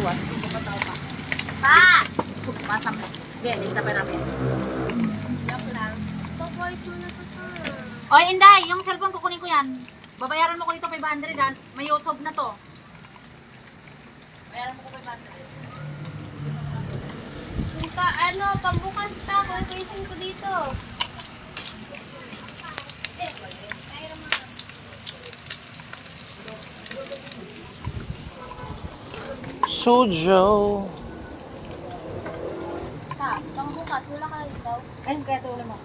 Iwan. Pa! Masam. Hindi kita pa namin. Joke lang. Papalit mo na to, Oy, Inday, yung cellphone kukunin ko yan. Babayaran mo ko nito 500 ha. May YouTube na to. Bayaran mo ko 500. Punta, pambukas ta. Calculation ko dito. Sujo. Ta, pambukas. Wala ka ikaw. Ayun, kaya ito ulit mo.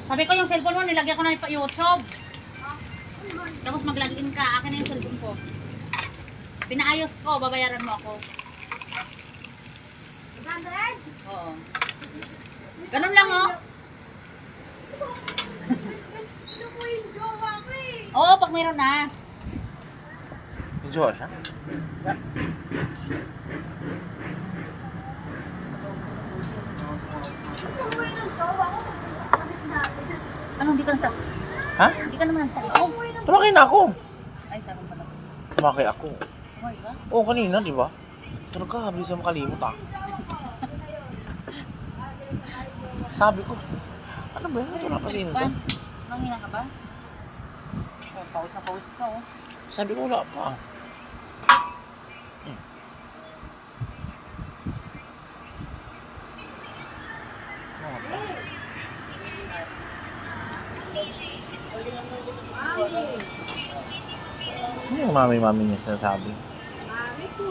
Sabi ko yung cellphone mo, nilagyan ko na yung YouTube. Tapos mag-login ka. Akin na yung cellphone ko. Pinaayos ko, babayaran mo ako. 100? Oo. Ganun lang oh. Ano po yung jowa ko eh? Oo, pag mayroon na. May jowa siya? Ano po yung jowa ko? Bakit sa akin? Ano, hindi ka nagtao? Ha? Hindi ka naman nagtao. Tumakay na ako. Ay, sabi pala. Tumakay ako. Oh, ka? Oo, kanina, di ba? Pero ka, bisa makalimot ah. Sabi ko, ano ba yun? Ito na pa si Inday. Pan, nangina ka ba? Oh, pawis na pawis ka oh. Sabi ko, wala pa. Wala pa. Ano yung mami-mami niya sinasabi? Mami ko.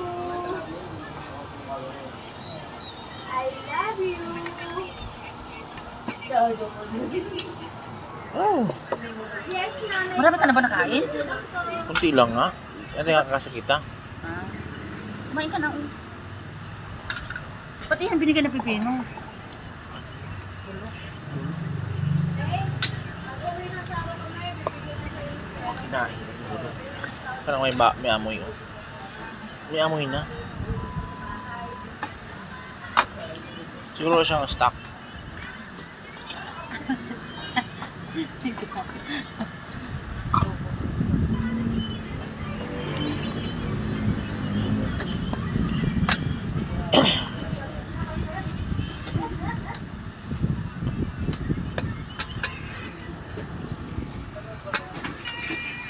I love you. Oh, Yes, nanay. Marami ka na ba nakain? kunti lang nga. Ano yung kakasa kita? Ah. Kumain ka na oh. Pati yan binigyan ng pipino. Kinain. Parang may amoy. Oh. May amoy na. Siguro siyang stock.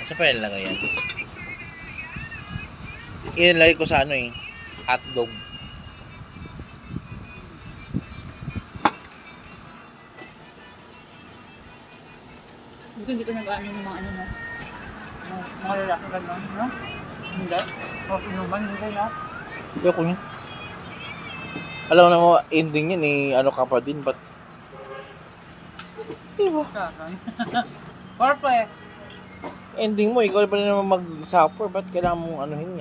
Saan pa nilagay yan? Inilagay ko sa ano eh. Hotdog. Buti hindi ko nag-ano yung mga ano no? Mga lalaki gano'n, no? Hindi? O sinuman, hindi no? Hindi ako yun. Alam mo ending yun eh. Ano ka pa din. Ba't? Diba? Kakan. Perfect. Ending mo, ikaw pa rin naman mag-suffer. Ba't kailangan mong anuhin yan?